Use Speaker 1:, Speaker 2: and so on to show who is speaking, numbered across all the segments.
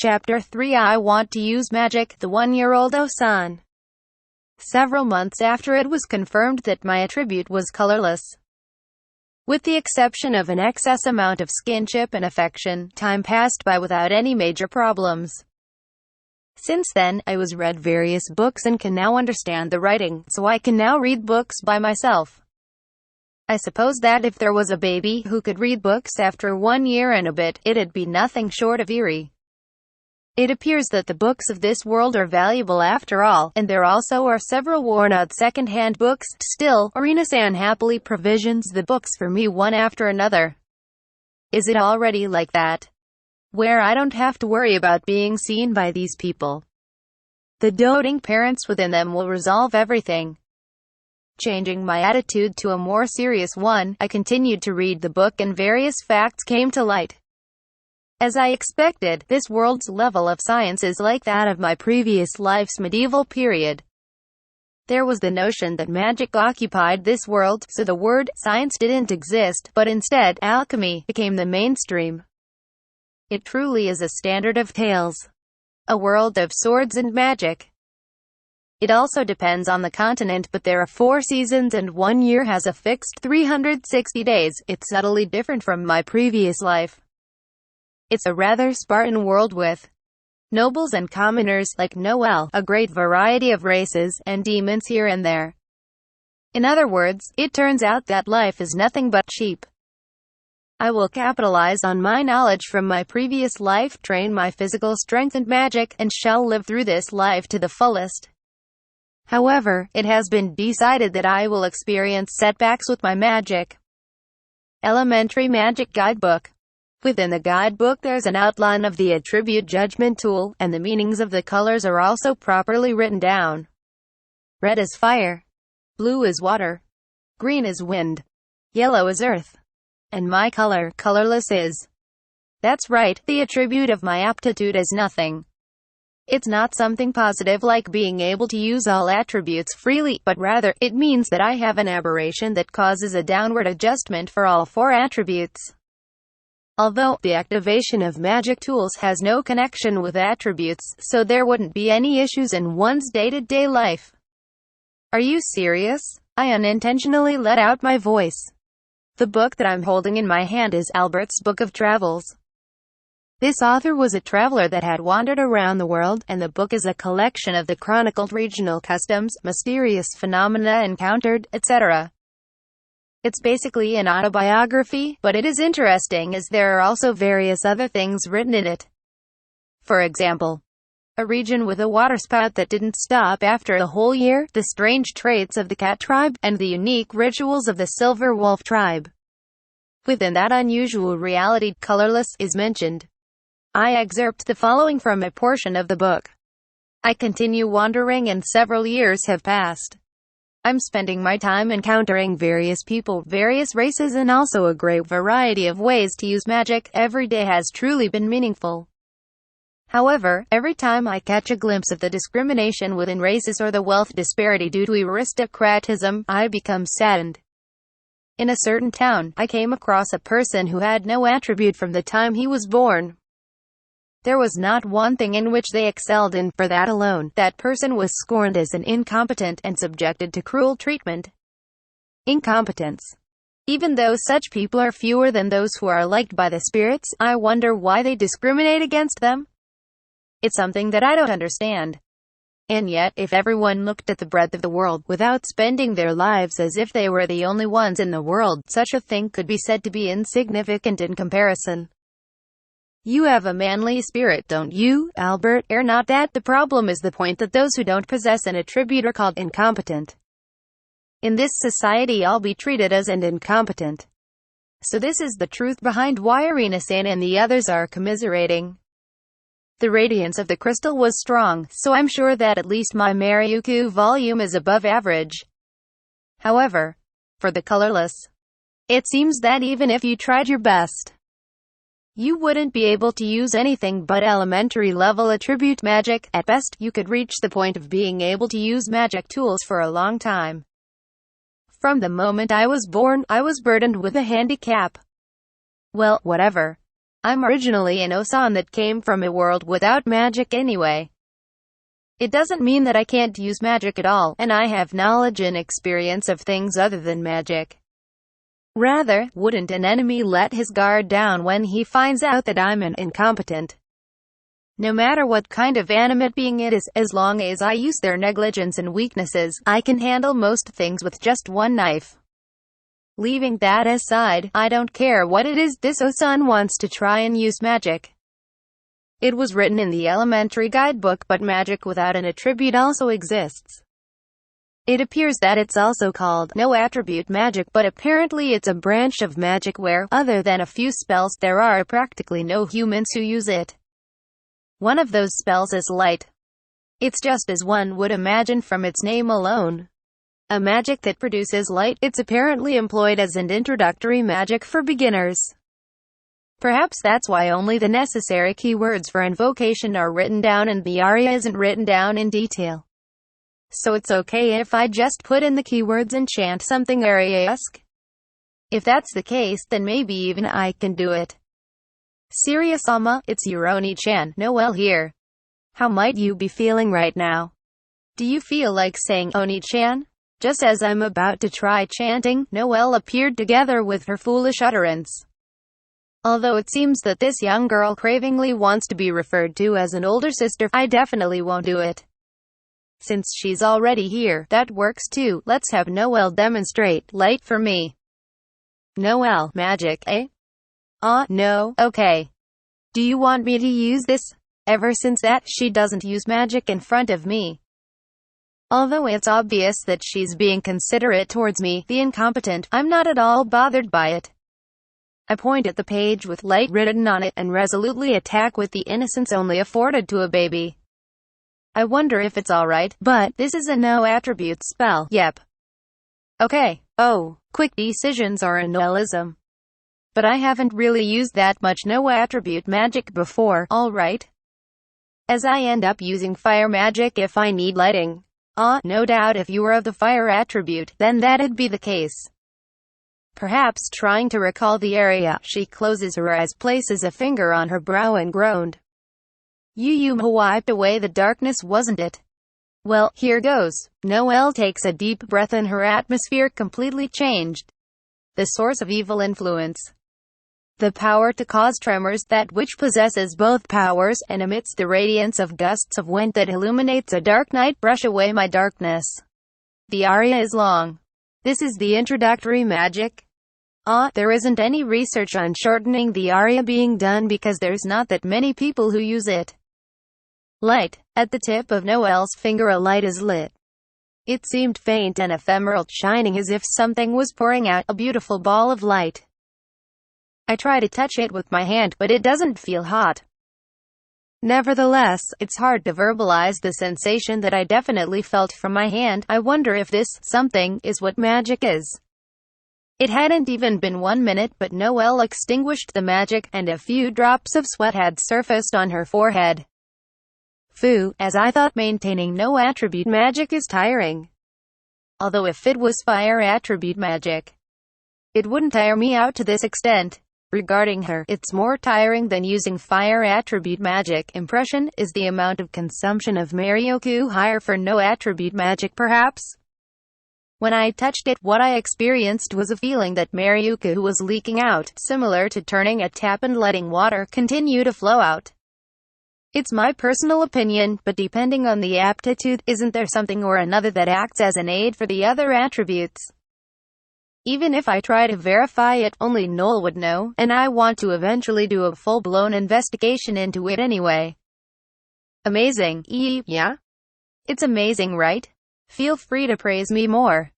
Speaker 1: Chapter 3 I Want to Use Magic, the 1-year-old Ossan. Several months after it was confirmed that my attribute was colorless, with the exception of an excess amount of skinship and affection, time passed by without any major problems. Since then, I was read various books and can now understand the writing, so I can now read books by myself. I suppose that if there was a baby who could read books after 1 year and a bit, it'd be nothing short of eerie. It appears that the books of this world are valuable after all, and there also are several worn-out second-hand books. Still, Ossan happily provisions the books for me one after another. Is it already like that, where I don't have to worry about being seen by these people? The doting parents within them will resolve everything. Changing my attitude to a more serious one, I continued to read the book and various facts came to light. As I expected, this world's level of science is like that of my previous life's medieval period. There was the notion that magic occupied this world, so the word science didn't exist, but instead, alchemy became the mainstream. It truly is a standard of tales. A world of swords and magic. It also depends on the continent, but there are 4 seasons and 1 year has a fixed 360 days. It's subtly different from my previous life. It's a rather Spartan world with nobles and commoners, like Noel, a great variety of races, and demons here and there. In other words, it turns out that life is nothing but cheap. I will capitalize on my knowledge from my previous life, train my physical strength and magic, and shall live through this life to the fullest. However, it has been decided that I will experience setbacks with my magic. Elementary Magic Guidebook. Within the guidebook there's an outline of the attribute judgment tool, and the meanings of the colors are also properly written down. Red is fire. Blue is water. Green is wind. Yellow is earth. And my color, colorless, is. That's right, the attribute of my aptitude is nothing. It's not something positive like being able to use all attributes freely, but rather, it means that I have an aberration that causes a downward adjustment for all 4 attributes. Although, the activation of magic tools has no connection with attributes, so there wouldn't be any issues in one's day-to-day life. Are you serious? I unintentionally let out my voice. The book that I'm holding in my hand is Albert's Book of Travels. This author was a traveler that had wandered around the world, and the book is a collection of the chronicled regional customs, mysterious phenomena encountered, etc. It's basically an autobiography, but it is interesting as there are also various other things written in it. For example, a region with a waterspout that didn't stop after a whole year, the strange traits of the cat tribe, and the unique rituals of the silver wolf tribe. Within that unusual reality, colorless is mentioned. I excerpt the following from a portion of the book. I continue wandering and several years have passed. I'm spending my time encountering various people, various races, and also a great variety of ways to use magic. Every day has truly been meaningful. However, every time I catch a glimpse of the discrimination within races or the wealth disparity due to aristocratism, I become saddened. In a certain town, I came across a person who had no attribute from the time he was born. There was not one thing in which they excelled in. For that alone, that person was scorned as an incompetent and subjected to cruel treatment. Incompetence. Even though such people are fewer than those who are liked by the spirits, I wonder why they discriminate against them. It's something that I don't understand. And yet, if everyone looked at the breadth of the world, without spending their lives as if they were the only ones in the world, such a thing could be said to be insignificant in comparison. You have a manly spirit, don't you, Albert? Not that. The problem is the point that those who don't possess an attribute are called incompetent. In this society I'll be treated as an incompetent. So this is the truth behind why Ossan and the others are commiserating. The radiance of the crystal was strong, so I'm sure that at least my Mariuku volume is above average. However, for the colorless, it seems that even if you tried your best, you wouldn't be able to use anything but elementary level attribute magic. At best, you could reach the point of being able to use magic tools for a long time. From the moment I was born, I was burdened with a handicap. Well, whatever. I'm originally an Ossan that came from a world without magic anyway. It doesn't mean that I can't use magic at all, and I have knowledge and experience of things other than magic. Rather, wouldn't an enemy let his guard down when he finds out that I'm an incompetent? No matter what kind of animate being it is, as long as I use their negligence and weaknesses, I can handle most things with just one knife. Leaving that aside, I don't care what it is this Ossan wants to try and use magic. It was written in the elementary guidebook, but magic without an attribute also exists. It appears that it's also called no attribute magic, but apparently it's a branch of magic where, other than a few spells, there are practically no humans who use it. One of those spells is light. It's just as one would imagine from its name alone. A magic that produces light. It's apparently employed as an introductory magic for beginners. Perhaps that's why only the necessary keywords for invocation are written down and the aria isn't written down in detail. So it's okay if I just put in the keywords and chant something aria-esque? If that's the case, then maybe even I can do it. Serious Amma, it's your Oni-chan, Noelle here. How might you be feeling right now? Do you feel like saying Oni-chan? Just as I'm about to try chanting, Noelle appeared together with her foolish utterance. Although it seems that this young girl cravingly wants to be referred to as an older sister, I definitely won't do it. Since she's already here, that works too. Let's have Noelle demonstrate light for me. Noelle, magic, eh? No, okay. Do you want me to use this? Ever since that, she doesn't use magic in front of me. Although it's obvious that she's being considerate towards me, the incompetent, I'm not at all bothered by it. I point at the page with light written on it and resolutely attack with the innocence only afforded to a baby. I wonder if it's alright, but this is a no attribute spell. Yep. Okay. Oh, quick decisions are a Noellism. But I haven't really used that much no attribute magic before, alright? As I end up using fire magic if I need lighting. No doubt if you were of the fire attribute, then that'd be the case. Perhaps trying to recall the area, she closes her eyes, places a finger on her brow and groaned. You wiped away the darkness, wasn't it? Well, here goes. Noelle takes a deep breath and her atmosphere completely changed. The source of evil influence. The power to cause tremors, that which possesses both powers, and emits the radiance of gusts of wind that illuminates a dark night, brush away my darkness. The aria is long. This is the introductory magic. There isn't any research on shortening the aria being done because there's not that many people who use it. Light. At the tip of Noelle's finger a light is lit. It seemed faint and ephemeral, shining as if something was pouring out, a beautiful ball of light. I try to touch it with my hand, but it doesn't feel hot. Nevertheless, it's hard to verbalize the sensation that I definitely felt from my hand. I wonder if this something is what magic is. It hadn't even been 1 minute, but Noelle extinguished the magic, and a few drops of sweat had surfaced on her forehead. Phew, as I thought, maintaining no attribute magic is tiring. Although if it was fire attribute magic, it wouldn't tire me out to this extent. Regarding her, it's more tiring than using fire attribute magic. Impression is the amount of consumption of Marioku higher for no attribute magic perhaps? When I touched it, what I experienced was a feeling that Marioku was leaking out, similar to turning a tap and letting water continue to flow out. It's my personal opinion, but depending on the aptitude, isn't there something or another that acts as an aid for the other attributes? Even if I try to verify it, only Noel would know, and I want to eventually do a full-blown investigation into it anyway. Amazing, yeah? It's amazing, right? Feel free to praise me more,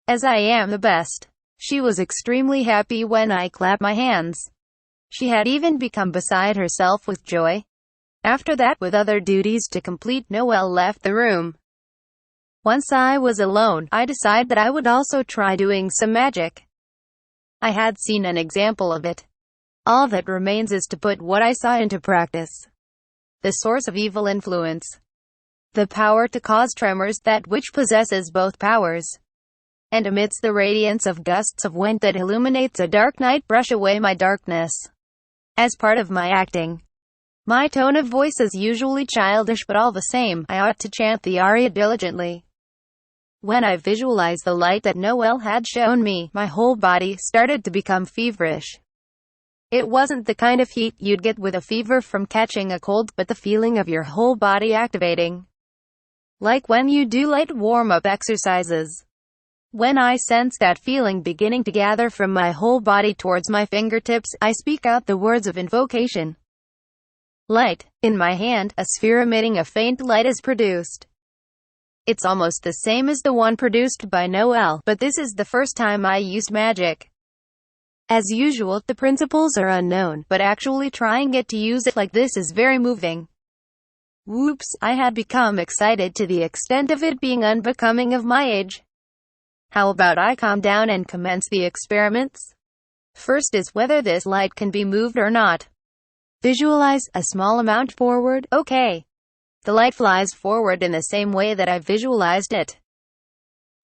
Speaker 1: as I am the best. She was extremely happy when I clapped my hands. She had even become beside herself with joy. After that, with other duties to complete, Noelle left the room. Once I was alone, I decided that I would also try doing some magic. I had seen an example of it. All that remains is to put what I saw into practice. The source of evil influence. The power to cause tremors, that which possesses both powers, and emits the radiance of gusts of wind that illuminates a dark night, brush away my darkness. As part of my acting, my tone of voice is usually childish, but all the same, I ought to chant the aria diligently. When I visualized the light that Noel had shown me, my whole body started to become feverish. It wasn't the kind of heat you'd get with a fever from catching a cold, but the feeling of your whole body activating. Like when you do light warm-up exercises. When I sense that feeling beginning to gather from my whole body towards my fingertips, I speak out the words of invocation. Light. In my hand, a sphere emitting a faint light is produced. It's almost the same as the one produced by Noel, but this is the first time I used magic. As usual, the principles are unknown, but actually trying it to use it like this is very moving. Whoops, I had become excited to the extent of it being unbecoming of my age. How about I calm down and commence the experiments? First is whether this light can be moved or not. Visualize a small amount forward. Okay. The light flies forward in the same way that I visualized it.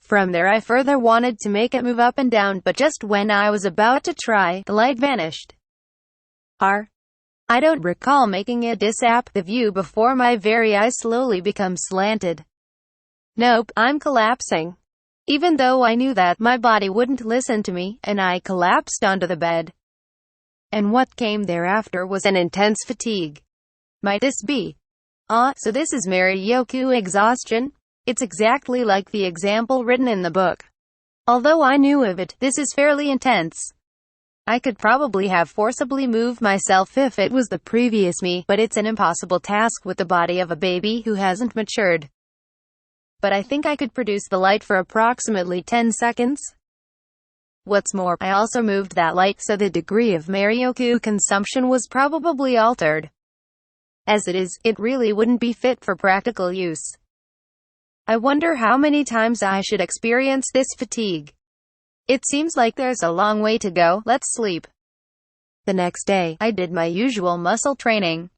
Speaker 1: From there I further wanted to make it move up and down, but just when I was about to try, the light vanished. I don't recall making it disap the view before my very eyes slowly become slanted. Nope, I'm collapsing. Even though I knew that my body wouldn't listen to me, and I collapsed onto the bed. And what came thereafter was an intense fatigue. Might this be? So this is Marioku exhaustion? It's exactly like the example written in the book. Although I knew of it, this is fairly intense. I could probably have forcibly moved myself if it was the previous me, but it's an impossible task with the body of a baby who hasn't matured. But I think I could produce the light for approximately 10 seconds. What's more, I also moved that light, so the degree of Marioku consumption was probably altered. As it is, it really wouldn't be fit for practical use. I wonder how many times I should experience this fatigue. It seems like there's a long way to go. Let's sleep. The next day, I did my usual muscle training.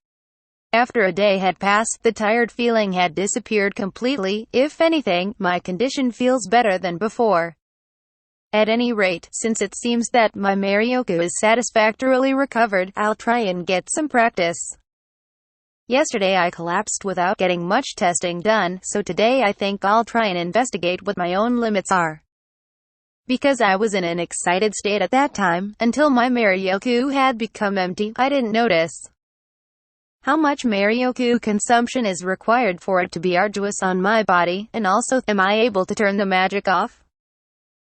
Speaker 1: After a day had passed, the tired feeling had disappeared completely. If anything, my condition feels better than before. At any rate, since it seems that my Marioku is satisfactorily recovered, I'll try and get some practice. Yesterday I collapsed without getting much testing done, so today I think I'll try and investigate what my own limits are. Because I was in an excited state at that time, until my Marioku had become empty, I didn't notice how much Marioku consumption is required for it to be arduous on my body, and also, am I able to turn the magic off?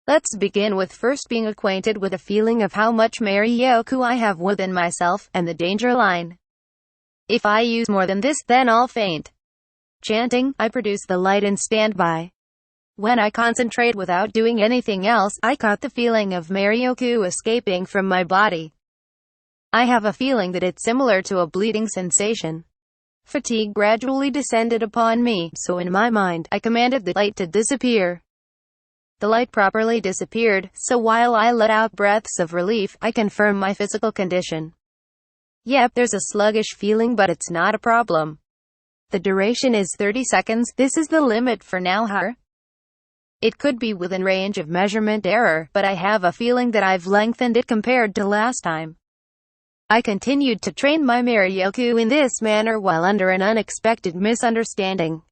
Speaker 1: Let's begin with first being acquainted with the feeling of how much Marioku I have within myself, and the danger line. If I use more than this, then I'll faint. Chanting, I produce the light in standby. When I concentrate without doing anything else, I caught the feeling of Marioku escaping from my body. I have a feeling that it's similar to a bleeding sensation. Fatigue gradually descended upon me, so in my mind, I commanded the light to disappear. The light properly disappeared, so while I let out breaths of relief, I confirm my physical condition. Yep, there's a sluggish feeling, but it's not a problem. The duration is 30 seconds, this is the limit for now, It could be within range of measurement error, but I have a feeling that I've lengthened it compared to last time. I continued to train my Marioku in this manner while under an unexpected misunderstanding.